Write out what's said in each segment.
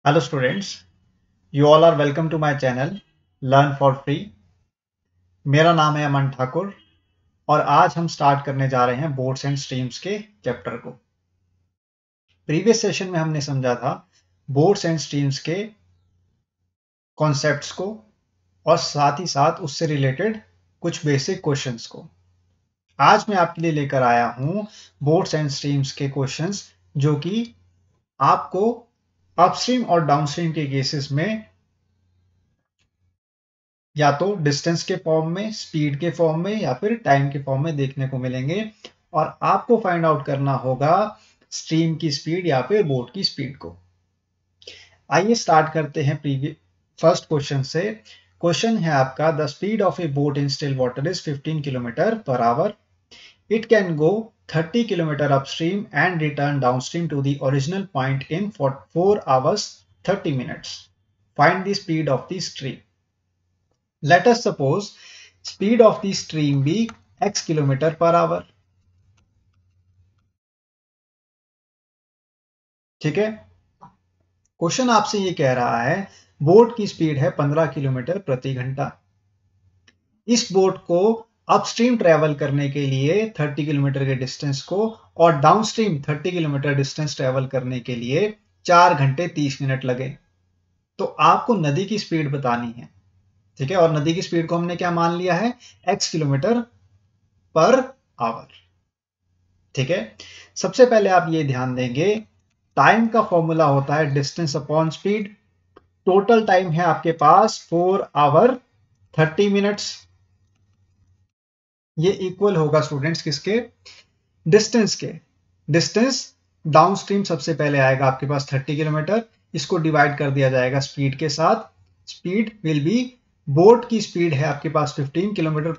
Hello students, you all are welcome to my channel Learn for Free। मेरा नाम है अमन ठाकुर और आज हम स्टार्ट करने जा रहे हैं बोर्ड्स एंड स्ट्रीम्स के चैप्टर को। प्रीवियस सेशन में हमने समझा था बोर्ड्स एंड स्ट्रीम्स के कॉन्सेप्ट्स को और साथ ही साथ उससे रिलेटेड कुछ बेसिक क्वेश्चंस को। आज मैं आपके लिए लेकर आया हूं बोर्ड्स एंड स्ट्रीम्स के क्वेश्चंस जो कि आपको अपस्ट्रीम और डाउनस्ट्रीम के केसेस में या तो डिस्टेंस के फॉर्म में, स्पीड के फॉर्म में या फिर टाइम के फॉर्म में देखने को मिलेंगे और आपको फाइंड आउट करना होगा स्ट्रीम की स्पीड या फिर बोट की स्पीड को। आइए स्टार्ट करते हैं फर्स्ट क्वेश्चन से। क्वेश्चन है आपका, the speed of a boat in still water is 15 kilometre per hour. It can go 30 kilometre upstream and return downstream to the original point in 4 hours 30 minutes. Find the speed of the stream. Let us suppose speed of the stream be x kilometer per hour. ठीक है, question आपसे ये कह रहा है boat की speed है 15 kilometre प्रति घंटा। इस बोट को अपस्ट्रीम ट्रेवल करने के लिए 30 किलोमीटर के डिस्टेंस को और डाउनस्ट्रीम 30 किलोमीटर डिस्टेंस ट्रेवल करने के लिए 4 घंटे 30 मिनट लगे। तो आपको नदी की स्पीड बतानी है, ठीक है, और नदी की स्पीड को हमने क्या मान लिया है, x किलोमीटर पर आवर। ठीक है, सबसे पहले आप ये ध्यान देंगे टाइम का फॉर्मूला होता है distance upon speed. Total time है आपके पास 4 hour 30 minutes। ये इक्वल होगा स्टूडेंट्स किसके, डिस्टेंस के। डिस्टेंस डाउनस्ट्रीम सबसे पहले आएगा आपके पास 30 किलोमीटर, इसको डिवाइड कर दिया जाएगा स्पीड के साथ। स्पीड विल बी, बोट की स्पीड है आपके पास 15 किलोमीटर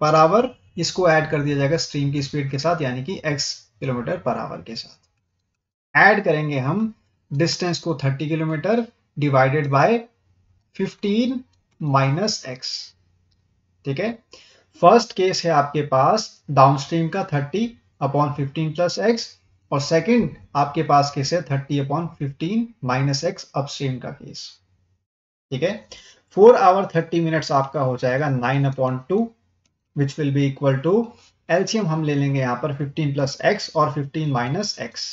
पर आवर, इसको ऐड कर दिया जाएगा स्ट्रीम की स्पीड के साथ यानी कि x किलोमीटर पर आवर के साथ। ऐड करेंगे हम डिस्टेंस को 30 kilometre divided by 15 minus x। ठीक है, फर्स्ट केस है आपके पास डाउनस्ट्रीम का 30 अपॉन 15 प्लस x और सेकंड आपके पास केस है 30 अपॉन 15 माइनस x अपस्ट्रीम का केस। ठीक है, 4 hour 30 minutes आपका हो जाएगा 9/2 which will be equal to, LCM हम ले लेंगे यहां पर 15 प्लस x और 15 माइनस x।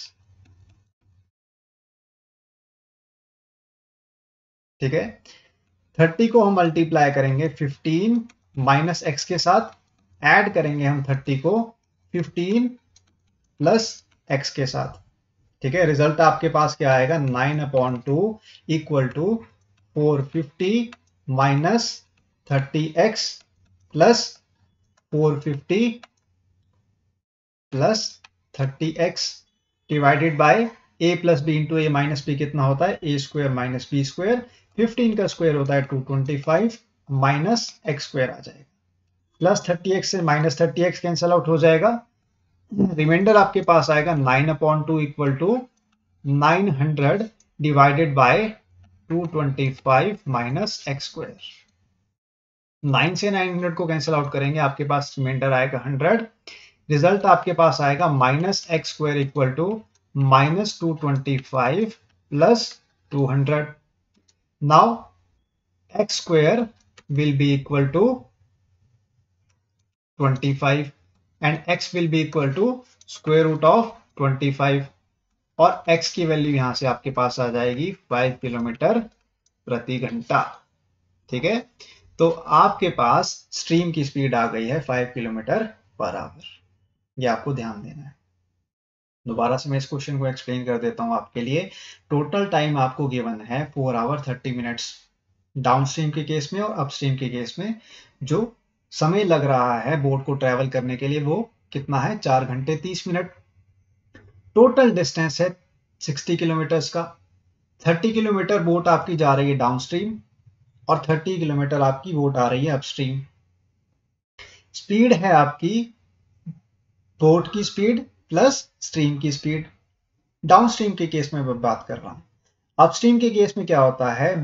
ठीक है, 30 को हम मल्टीप्लाई करेंगे 15 माइनस x के साथ, ऐड करेंगे हम 30 को 15 प्लस x के साथ। ठीक है, रिजल्ट आपके पास क्या आएगा, 9/2 equal to 450 minus 30x plus 450 plus 30x divided by a plus B into A minus B कितना होता है, a square minus B square. 15 का स्क्वायर होता है 225 माइनस x स्क्वायर आ जाएगा, प्लस 30x से माइनस 30x कैंसिल आउट हो जाएगा। रिमाइंडर आपके पास आएगा 9/2 equal to 900 divided by 225 minus x square. 9 से 900 को कैंसिल आउट करेंगे, आपके पास रिमाइंडर आएगा 100। रिजल्ट आपके पास आएगा minus x square equal to minus 225 plus 200। Now x square will be equal to 25 and x will be equal to square root of 25 और x की वैल्यू यहां से आपके पास आ जाएगी 5 किलोमीटर प्रति घंटा। ठीक है, तो आपके पास स्ट्रीम की स्पीड आ गई है 5 किलोमीटर पर आवर। ये आपको ध्यान देना है। दोबारा से मैं इस क्वेश्चन को एक्सप्लेन कर देता हूं आपके लिए। टोटल टाइम आपको गिवन है 4 hour 30 minutes डाउनस्ट्रीम के केस में और अपस्ट्रीम के केस में। जो समय लग रहा है बोट को ट्रेवल करने के लिए वो कितना है, 4 घंटे 30 मिनट। टोटल डिस्टेंस है 60 किलोमीटर का। 30 किलोमीटर बोट आपकी जा रही है डाउनस्ट्रीम और 30 किलोमीटर आपकी बोट आ रही है अपस्ट्रीम। स्पीड है आपकी बोट की स्पीड प्लस स्ट्रीम की स्पीड। डाउनस्ट्रीम के केस में मैं बात कर रहा हूं। अपस्ट्रीम के केस में क्या होता है,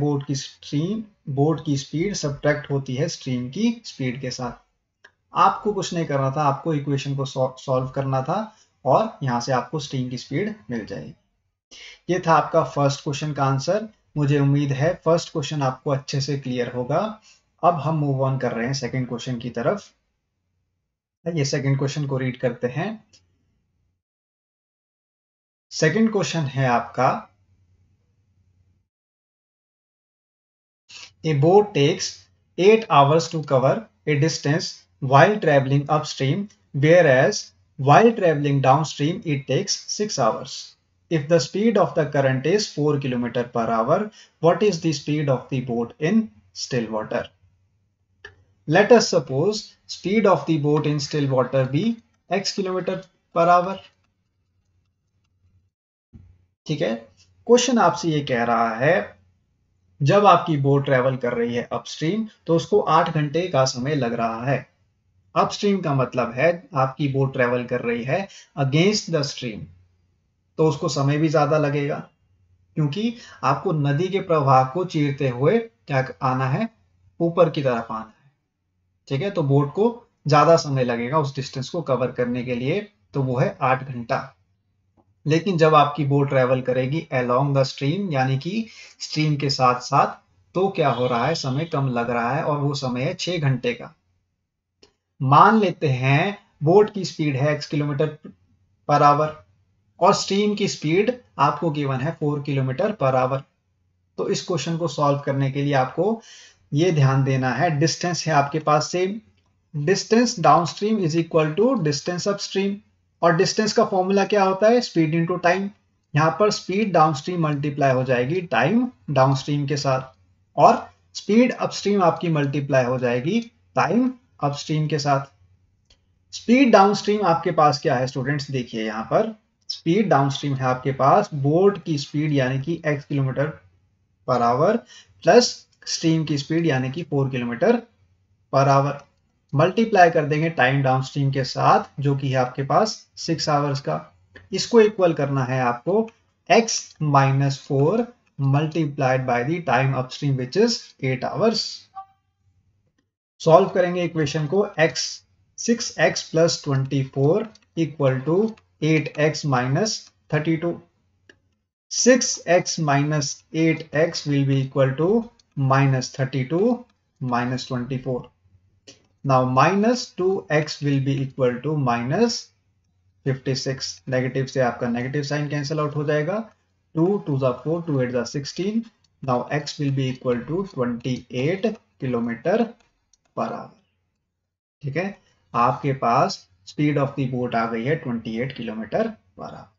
बोट की स्पीड सब्ट्रैक्ट होती है स्ट्रीम की स्पीड के साथ। आपको कुछ नहीं करना था, आपको इक्वेशन को सॉल्व करना था और यहां से आपको स्ट्रीम की स्पीड मिल जाएगी। ये था आपका फर्स्ट क्वेश्चन का आंसर। मुझे उम्मीद है फर्स्ट क्वेश्चन आपको अच्छे से क्लियर होगा। अब हम मूव ऑन कर रहे हैं सेकंड क्वेश्चन की तरफ। ये सेकंड क्वेश्चन को रीड करते हैं। सेकंड क्वेश्चन है आपका, a boat takes 8 hours to cover a distance while traveling upstream, whereas while traveling downstream it takes 6 hours. If the speed of the current is 4 km per hour, what is the speed of the boat in still water? Let us suppose speed of the boat in still water be x km per hour. ठीक है, question आपसे ये कह रहा है जब आपकी boat travel कर रही है अपस्ट्रीम तो उसको 8 घंटे का समय लग रहा है। अपस्ट्रीम का मतलब है आपकी बोट ट्रेवल कर रही है अगेंस्ट द स्ट्रीम, तो उसको समय भी ज्यादा लगेगा क्योंकि आपको नदी के प्रवाह को चीरते हुए क्या आना है, ऊपर की तरफ आना है। ठीक है, तो बोट को ज्यादा समय लगेगा उस डिस्टेंस को कवर करने के लिए, तो वो है 8 घंटा। लेकिन जब आपकी बोट ट्रेवल करेगी अलोंग द स्ट्रीम यानी कि स्ट्रीम के साथ साथ, तो क्या हो रहा है, समय कम लग रहा है और वो समय है 6 घंटे का। मान लेते हैं बोट की स्पीड है x किलोमीटर पर आवर और स्ट्रीम की स्पीड आपको गिवन है 4 किलोमीटर पर आवर। तो इस क्वेश्चन को सॉल्व करने के लिए आपको ये ध्यान देना है, डिस्टेंस है आपके पास same, distance downstream is equal to distance upstream, और डिस्टेंस का फॉर्मूला क्या होता है, स्पीड इनटू टाइम। यहां पर स्पीड डाउनस्ट्रीम मल्टीप्लाई हो जाएगी टाइम डाउनस्ट्रीम के साथ, और स्पीड अपस्ट्रीम आपकी मल्टीप्लाई हो जाएगी टाइम अपस्ट्रीम के साथ। स्पीड डाउनस्ट्रीम आपके पास क्या है स्टूडेंट्स, देखिए यहां पर स्पीड डाउनस्ट्रीम है आपके पास बोट की स्पीड यानी कि x kilometre per our plus stream की स्पीड यानी कि 4 किलोमीटर पर आवर, मल्टीप्लाई कर देंगे टाइम डाउनस्ट्रीम के साथ जो कि है आपके पास 6 आवर्स का। इसको इक्वल करना है आपको x minus 4 multiplied by the time upstream which is 8 hours. Solve करेंगे इक्वेशन को, x 6x plus 24 equal to 8x minus 32। 6x minus 8x will be equal to minus 32 minus 24. Now minus 2x will be equal to minus 56. Negative से आपका negative sign cancel out हो जाएगा। 2 2 जा 4, 2 8 जा 16. Now x will be equal to 28 kilometre per our. ठीक है, आपके पास speed of the boat आ गई है 28 किलोमीटर पर आवर।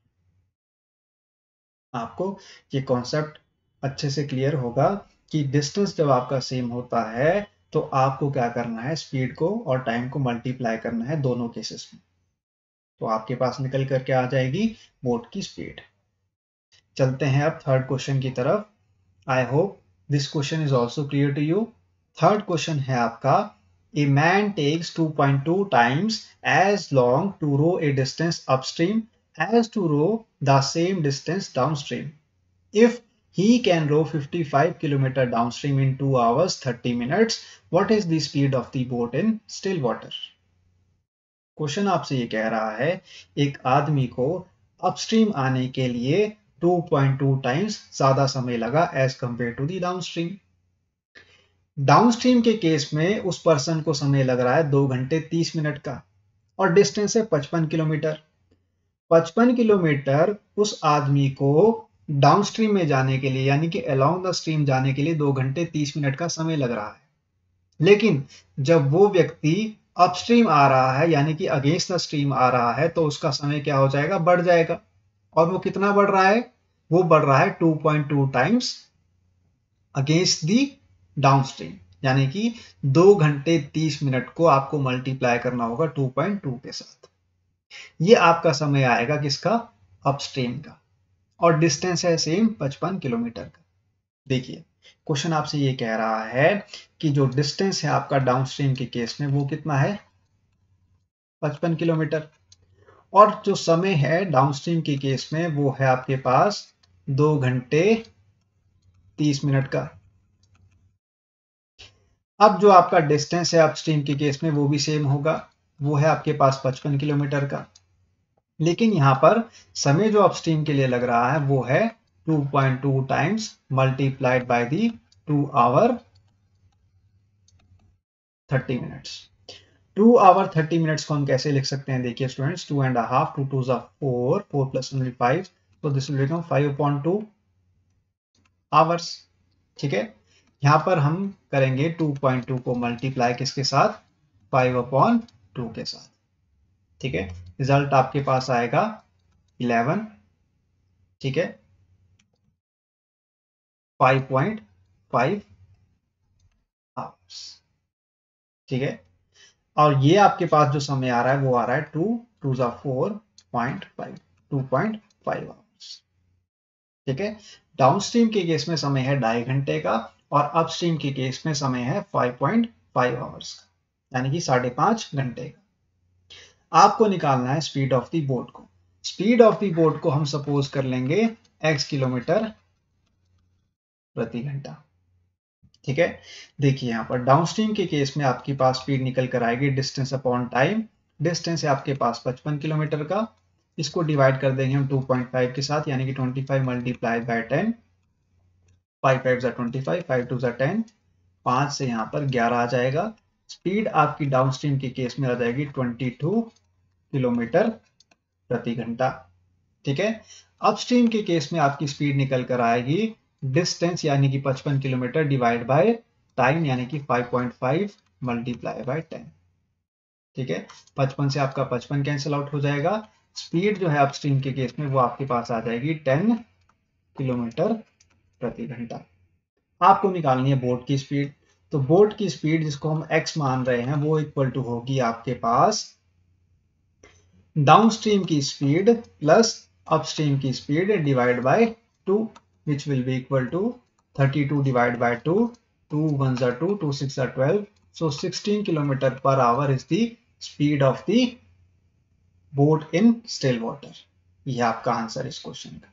आपको ये कॉन्सेप्ट अच्छे से क्लियर होगा कि डिस्टेंस जब आपका सेम होता है तो आपको क्या करना है, स्पीड को और टाइम को मल्टीप्लाई करना है दोनों केसेस में, तो आपके पास निकल करके आ जाएगी बोट की स्पीड। चलते हैं अब थर्ड क्वेश्चन की तरफ। I hope this question is also clear to you. Third question है आपका, a man takes 2.2 times as long to row a distance upstream as to row the same distance downstream. If he can row 55 km downstream in 2 hours 30 minutes, what is the speed of the boat in still water? Question आपसे ये कह रहा है एक आदमी को upstream आने के लिए 2.2 टाइम्स ज्यादा समय लगा as compare to the downstream. Downstream के केस में उस पर्सन को समय लग रहा है 2 घंटे 30 मिनट का और डिस्टेंस है 55 किलोमीटर। 55 किलोमीटर उस आदमी को डाउनस्ट्रीम में जाने के लिए यानी कि अलोंग द स्ट्रीम जाने के लिए 2 घंटे 30 मिनट का समय लग रहा है। लेकिन जब वो व्यक्ति अपस्ट्रीम आ रहा है यानी कि अगेंस्ट द स्ट्रीम आ रहा है तो उसका समय क्या हो जाएगा, बढ़ जाएगा। और वो कितना बढ़ रहा है, वो बढ़ रहा है 2.2 टाइम्स अगेंस्ट दी डाउनस्ट्रीम, यानी कि 2 घंटे 30 मिनट को आपको मल्टीप्लाई करना होगा 2.2 के साथ। ये आपका समय आएगा किसका, अपस्ट्रीम का, और डिस्टेंस है सेम 55 किलोमीटर का। देखिए क्वेश्चन आपसे ये कह रहा है कि जो डिस्टेंस है आपका डाउनस्ट्रीम के केस में वो कितना है, 55 किलोमीटर, और जो समय है डाउनस्ट्रीम के केस में वो है आपके पास 2 घंटे 30 मिनट का। अब जो आपका डिस्टेंस है अपस्ट्रीम के केस में वो भी सेम होगा, वो है आपके पास 55 किलोमीटर का। लेकिन यहाँ पर समय जो अपस्ट्रीम के लिए लग रहा है वो है 2.2 times multiplied by the 2 hour 30 minutes. 2 hour 30 minutes को हम कैसे लिख सकते हैं, देखिए स्टूडेंट्स, 2.5, 2 2 4, 4 प्लस 5, तो दिस विल बिकम 5/2 आवर्स। ठीक है, यहां पर हम करेंगे 2.2 को मल्टीप्लाई किसके साथ, 5/2 के साथ। ठीक है, रिजल्ट आपके पास आएगा 11। ठीक है, 5.5 आवर्स। ठीक है, और ये आपके पास जो समय आ रहा है वो आ रहा है 2 2 4.5, 2.5 आवर्स। ठीक है, डाउनस्ट्रीम के केस में समय है 2.5 घंटे का और अपस्ट्रीम के केस में समय है 5.5 आवर्स का, यानी कि 5.5 घंटे का। आपको निकालना है स्पीड ऑफ द बोट को। स्पीड ऑफ द बोट को हम सपोज कर लेंगे x किलोमीटर प्रति घंटा। ठीक है, देखिए यहां पर डाउनस्ट्रीम के केस में आपके पास स्पीड निकल कर आएगी डिस्टेंस अपॉन टाइम। डिस्टेंस है आपके पास 55 किलोमीटर का, इसको डिवाइड कर देंगे हम 2.5 के साथ, यानी कि 25 मल्टीप्लाइड बाय 10, 5 5 जा 25, 5 2 जा 10, 5 से यहाँ पर 11 आ जाएगा। स्पीड आपकी डाउनस्ट्रीम के केस में आ जाएगी 22 किलोमीटर प्रति घंटा। ठीक है, अपस्ट्रीम के केस में आपकी स्पीड निकल कर आएगी डिस्टेंस यानी कि 55 किलोमीटर डिवाइड बाय टाइम, यानी कि 5.5 मल्टीप्लाई बाय 10। ठीक है, 55 से आपका 55 कैंसिल आउट हो जाएगा। स्पीड जो है अपस्ट्रीम के केस में वो आपके पास आ जाएगी 10 किलोमीटर प्रति घंटा। आपको निकालनी है बोट की स्पीड। तो बोट की स्पीड जिसको हम x मान रहे हैं वो इक्वल टू होगी आपके पास डाउनस्ट्रीम की स्पीड प्लस अपस्ट्रीम की speed divide by 2, which will be equal to 32 divided by 2, 2 1s are 2, 2 6 are 12, so 16 kilometer per hour is the speed of the boat in still water। यह आपका answer इस question का।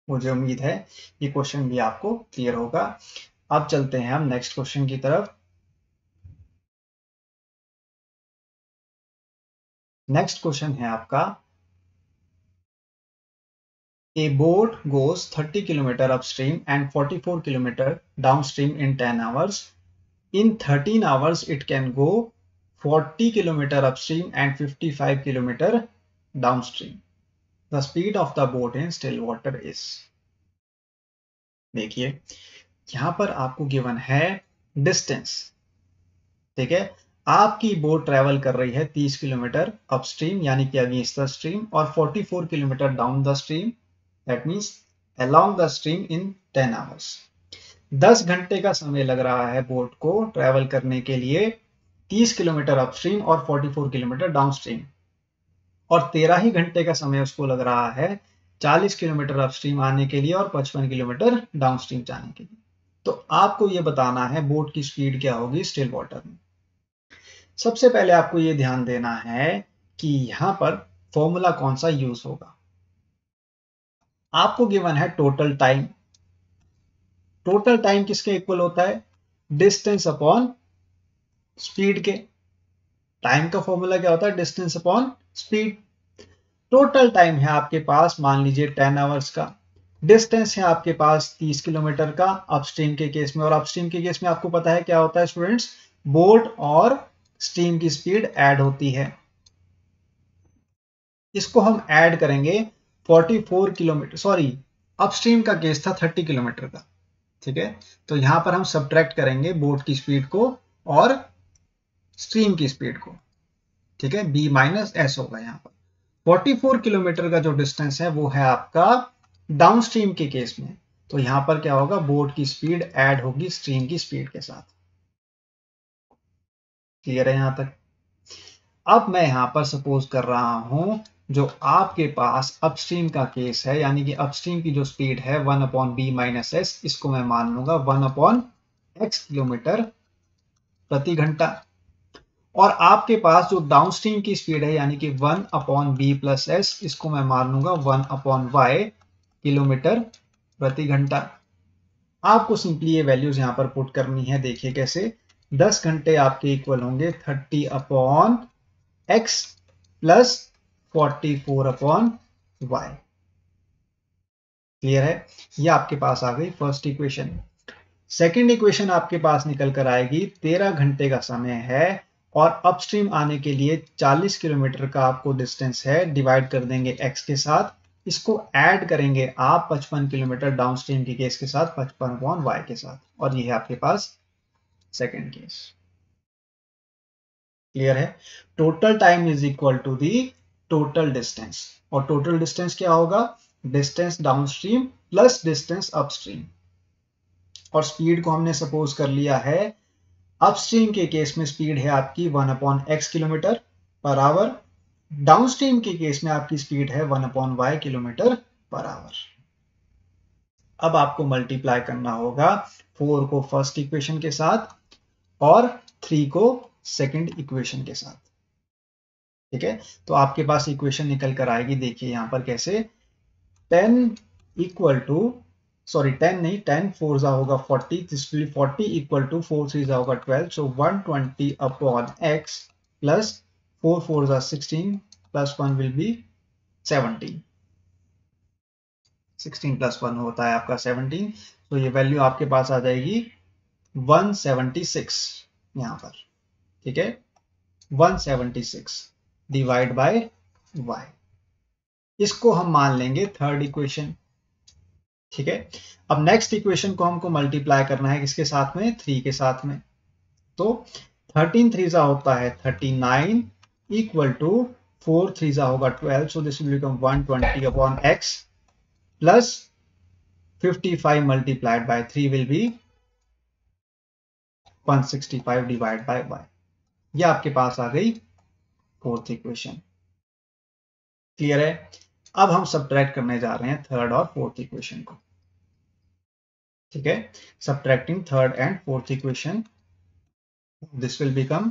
मुझे उम्मीद है ये question भी आपको क्लियर होगा। अब चलते हैं हम नेक्स्ट क्वेश्चन की तरफ। नेक्स्ट क्वेश्चन है आपका, A boat goes 30 km upstream and 44 km downstream in 10 hours. In 13 hours, it can go 40 km upstream and 55 km downstream. The speed of the boat in still water is। देखिए यहां पर आपको given है distance. ठीक है, आपकी boat travel कर रही है 30 किलोमीटर अपस्ट्रीम यानी कि अगेंस्ट द स्ट्रीम और 44 kilometre down the stream, that means along the stream in 10 hours. 10 घंटे का समय लग रहा है बोट को ट्रेवल करने के लिए 30 किलोमीटर अपस्ट्रीम और 44 किलोमीटर डाउनस्ट्रीम, और 13 ही घंटे का समय उसको लग रहा है 40 किलोमीटर अपस्ट्रीम आने के लिए और 55 किलोमीटर डाउनस्ट्रीम जाने के लिए। तो आपको यह बताना है बोट की स्पीड क्या होगी स्टिल वाटर में। सबसे पहले आपको यह ध्यान देना है कि यहां पर फॉर्मूला कौन सा यूज होगा। आपको गिवन है टोटल टाइम। टोटल टाइम किसके इक्वल होता है, डिस्टेंस अपॉन स्पीड के। टाइम का फॉर्मूला क्या होता है, distance upon speed. Total time है आपके पास मान लीजिए 10 आवर्स का। डिस्टेंस है आपके पास 30 किलोमीटर का अपस्ट्रीम के केस में, और अपस्ट्रीम के केस में आपको पता है क्या होता है स्टूडेंट्स, बोट और स्ट्रीम की स्पीड ऐड होती है। इसको हम ऐड करेंगे 44 किलोमीटर, सॉरी अपस्ट्रीम का केस था 30 किलोमीटर का। ठीक है, तो यहां पर हम सब्ट्रैक्ट करेंगे बोट की स्पीड को और स्ट्रीम की स्पीड को। ठीक है, b माइनस एस होगा यहाँ पर। 44 किलोमीटर का जो डिस्टेंस है वो है आपका डाउनस्ट्रीम के केस में, तो यहां पर क्या होगा, बोट की स्पीड ऐड होगी स्ट्रीम की स्पीड के साथ। क्लियर है यहां तक। अब मैं यहां पर सपोज कर रहा हूं जो आपके पास अपस्ट्रीम का केस है, यानी कि अपस्ट्रीम की जो स्पीड है 1/b माइनस एस, इसको मैं मान लूंगा 1/x किलोमीटर प्रति घंटा। और आपके पास जो डाउनस्ट्रीम की स्पीड है यानी कि 1/b प्लस एस, इसको मैं मान लूंगा 1/y किलोमीटर प्रति घंटा। आपको सिंपली ये वैल्यूज यहां पर पुट करनी है। देखिए कैसे, 10 घंटे आपके इक्वल होंगे 30/x प्लस 44/y। क्लियर है? ये आपके पास आ गई फर्स्ट इक्वेशन। सेकंड इक्वेशन आपके पास निकल कर आएगी 13 घंटे का समय है और अपस्ट्रीम आने के लिए 40 किलोमीटर का आपको डिस्टेंस है, डिवाइड कर देंगे x के साथ, इसको ऐड करेंगे आप 55 किलोमीटर डाउनस्ट्रीम के केस के साथ 55/y के साथ, और ये है आपके पास सेकंड केस। क्लियर है? Total time is equal to the total distance, और टोटल डिस्टेंस क्या होगा? Distance downstream plus distance upstream, और स्पीड को हमने सपोज कर लिया है, अपस्ट्रीम के केस में स्पीड है आपकी 1/x kilometre per our, downstream के केस में आपकी स्पीड है 1/y किलोमीटर पर आवर। अब आपको मल्टीप्लाई करना होगा 4 को फर्स्ट इक्वेशन के साथ और 3 को सेकंड इक्वेशन के साथ। ठीक है, तो आपके पास इक्वेशन निकल कर आएगी, देखिए यहां पर कैसे, 10 इक्वल टू, सॉरी 10 नहीं, 10 4 जा होगा 40, दिस विल 40 इक्वल टू 4 3 जा होगा 12, सो 120/x प्लस 4 4 जा 16 प्लस 1 विल बी 17, 16 प्लस 1 होता है आपका 17, तो ये वैल्यू आपके पास आ जाएगी 176 यहां पर। ठीक है, 176 डिवाइड बाय y, इसको हम मान लेंगे थर्ड इक्वेशन। ठीक है, अब नेक्स्ट इक्वेशन को हमको मल्टीप्लाई करना है किसके साथ में? 3 के साथ में। तो 13 3 जा होता है 39 इक्वल टू 4 3 जा होगा 12, so this will become 120/x plus 55 multiplied by 3 will be 165 divide by y। ये आपके पास आ गई फोर्थ इक्वेशन। क्लियर है? अब हम सब्ट्रैक्ट करने जा रहे हैं थर्ड और फोर्थ इक्वेशन को। ठीक है, subtracting third and fourth equation, this will become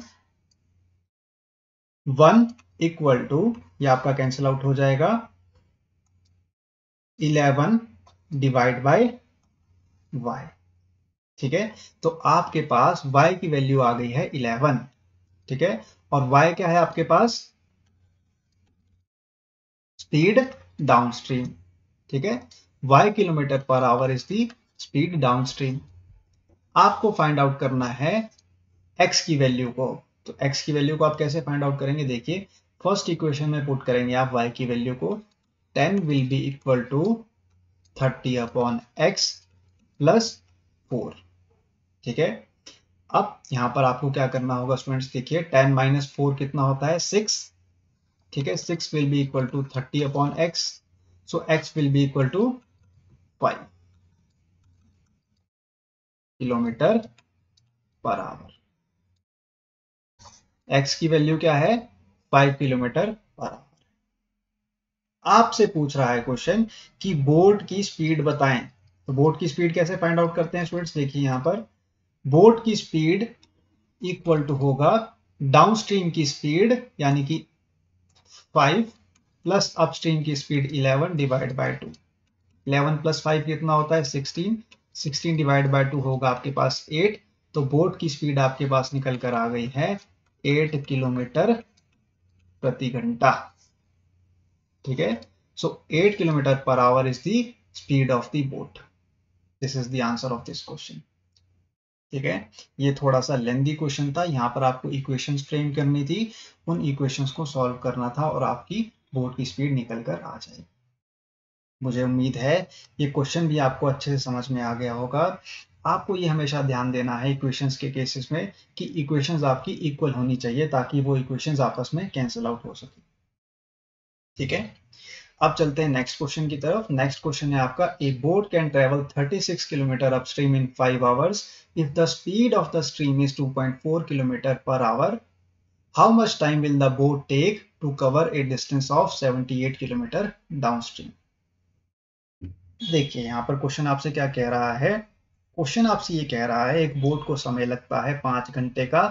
1 equal to, ये आपका कैंसिल आउट हो जाएगा, 11 डिवाइड बाय y। ठीक है, तो आपके पास y की वैल्यू आ गई है 11। ठीक है, और y क्या है आपके पास? Speed downstream. ठीक है, y kilometre per our is the speed downstream. आपको फाइंड आउट करना है x की वैल्यू को, तो x की वैल्यू को आप कैसे फाइंड आउट करेंगे? देखिए, फर्स्ट इक्वेशन में पुट करेंगे आप y की वैल्यू को, 10 will be equal to 30/x plus 4। ठीक है, अब यहां पर आपको क्या करना होगा स्टूडेंट्स? देखिए 10 माइनस 4 कितना होता है? 6। ठीक है, 6 will be equal to 30/x, so x will be equal to 5 kilometre per hour. x की वैल्यू क्या है? 5 किलोमीटर पर आवर। आपसे पूछ रहा है क्वेश्चन कि बोट की स्पीड बताएं, तो बोट की स्पीड कैसे फाइंड आउट करते हैं स्टूडेंट्स? देखिए यहां पर बोट की स्पीड इक्वल टू होगा डाउनस्ट्रीम की स्पीड यानी कि 5 प्लस अपस्ट्रीम की स्पीड 11 डिवाइड बाय 2। 11 प्लस 5 कितना होता है? 16। 16 डिवाइड बाय 2 होगा आपके पास 8, तो बोट की स्पीड आपके पास निकल कर आ गई है 8 किलोमीटर प्रति घंटा। ठीक है, सो 8 kilometre per our is the speed of the boat. This is the answer of this question. ठीक है, ये थोड़ा सा लेंदी क्वेश्चन था, यहाँ पर आपको इक्वेशंस फ्रेम करनी थी, उन इक्वेशंस को सॉल्व करना था और आपकी बोट की स्पीड निकल कर आ जाएगी। मुझे उम्मीद है ये क्वेश्चन भी आपको अच्छे से समझ में आ गया होगा। आपको ये हमेशा ध्यान देना है इक्वेशंस के केसेस में कि इक्वेशंस आपकी इक्वल होनी चाहिए ताकि वो इक्वेशंस आपस में कैंसिल आउट हो सके। ठीक है, अब चलते हैं नेक्स्ट क्वेश्चन की तरफ। नेक्स्ट क्वेश्चन है आपका, a boat can travel 36 kilometre upstream in 5 hours if the speed of the stream is 2.4 kilometre per hour, how much time will the boat take to cover a distance of 78 kilometre downstream. देखिए यहां पर question आपसे क्या कह रहा है? Question आपसे ये कह रहा है एक बोट को समय लगता है 5 घंटे का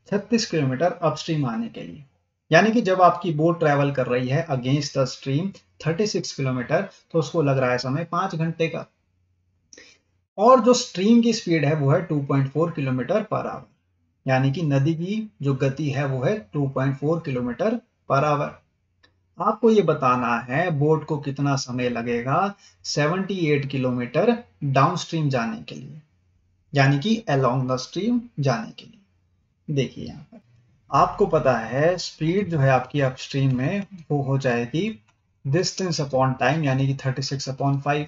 36 किलोमीटर अपस्ट्रीम आने के लिए, यानी कि जब आपकी बोट ट्रैवल कर रही है अगेंस्ट द स्ट्रीम 36 किलोमीटर, तो उसको लग रहा है समय 5 घंटे का, और जो स्ट्रीम की स्पीड है वो है 2.4 किलोमीटर पर आवर, यानी कि नदी की जो गति है वो है 2.4 किलोमीटर पर आवर। आपको ये बताना है बोट को कितना समय लगेगा 78 किलोमीटर डाउनस्ट्रीम जाने के लिए, यानी कि अलोंग द स्ट्रीम जाने के लिए। देखिए यहाँ पर आपको पता है स्पीड जो है आपकी अपस्ट्रीम में वो हो जाएगी डिस्टेंस अपॉन टाइम, यानी कि 36/5।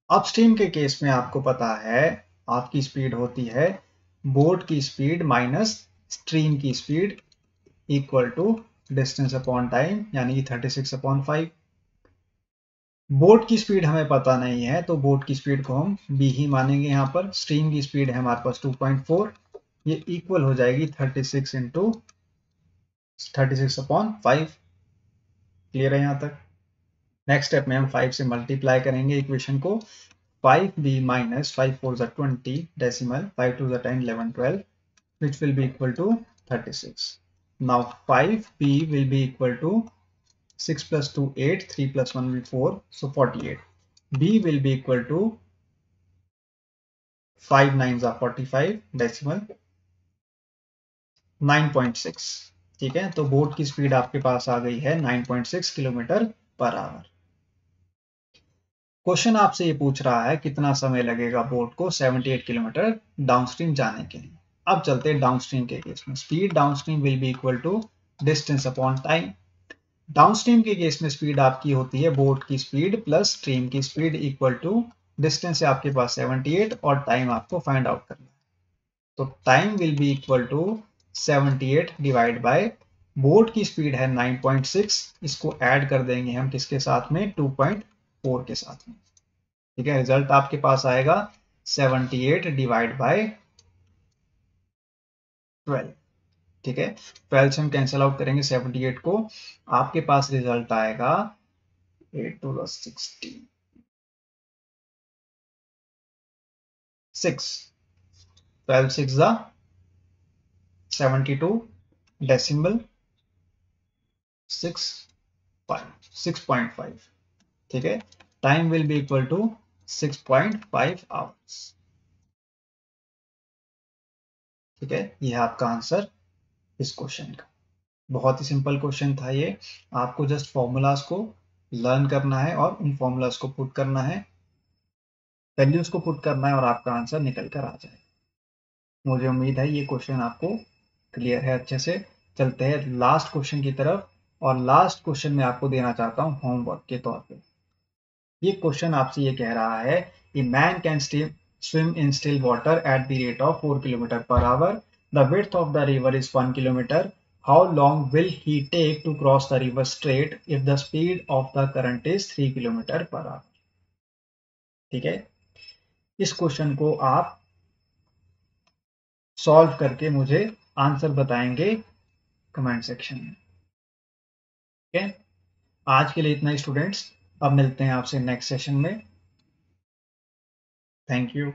अपस्ट्रीम के केस में आपको पता है आपकी स्पीड होती है बोट की स्पीड माइनस स्ट्रीम की speed equal to distance upon time, यानी कि 36/5। बोट की स्पीड हमें पता नहीं है तो बोट की स्पीड को हम b ही मानेंगे। यहाँ पर स्ट्रीम की स्पीड है हमारे पास 2.4, ये इक्वल हो जाएगी 36 इंटू 36/5। क्लियर है यहाँ तक? नेक्स्ट स्टेप में हम 5 से मल्टीप्लाई करेंगे इक्वेशन को। 5b minus 5 4 is 20 decimal 5 2 is 10 11 12 which will be equal to 36. Now 5b will be equal to 6 plus 2 8, 3 plus 1 will be 4, so 48. b will be equal to 5 9s are 45 decimal 9.6। ठीक है, तो boat की speed आपके पास आ गई है 9.6 kilometre per our. Question आपसे ये पूछ रहा है कितना समय लगेगा बोट को 78 किलोमीटर डाउनस्ट्रीम जाने के लिए। अब चलते हैं डाउनस्ट्रीम के केस में। Speed downstream will be equal to distance upon time. Downstream के केस में स्पीड आपकी होती है बोट की स्पीड प्लस स्ट्रीम की स्पीड इक्वल टू डिस्टेंस है आपके पास 78 और टाइम आपको फाइंड आउट करना है। तो time will be equal to 78 divide by boat की स्पीड है 9.6, इसको ऐड कर देंगे हम किसके साथ में 2.4 के साथ में। ठीक है, रिजल्ट आपके पास आएगा 78 डिवाइड बाय 12। ठीक है, 12 से हम कैंसिल आउट करेंगे 78 को, आपके पास रिजल्ट आएगा 8 2 16 6 12 6 72 डेसिमल 6.5। ठीक है, time will be equal to 6.5 hours. ठीक है, यह आपका आंसर इस क्वेश्चन का। बहुत ही सिंपल क्वेश्चन था ये। आपको जस्ट फॉर्मूलाज को लर्न करना है और उन फॉर्मूलाज को पुट करना है, वैल्यूज को पुट करना है और आपका आंसर निकल कर आ जाएगा। मुझे उम्मीद है ये क्वेश्चन आपको क्लियर है अच्छे से। चलते हैं लास्ट क्वेश्चन की तरफ, और लास्ट क्वेश्चन में आपको देना चाहता हूँ होमवर्क के तौर पे। ये क्वेश्चन आपसे ये कह रहा है a man can swim in still water at the rate of 4 kilometer per hour. The width of the river is 1 kilometer. How long will he take to cross the river straight if the speed of the current is 3 kilometer per hour? ठीक है, इस question को आप solve करके मुझे answer बताएंगे comment section में। ठीक है, आज के लिए इतना ही स्टूडेंट्स, अब मिलते हैं आपसे नेक्स्ट सेशन में। Thank you.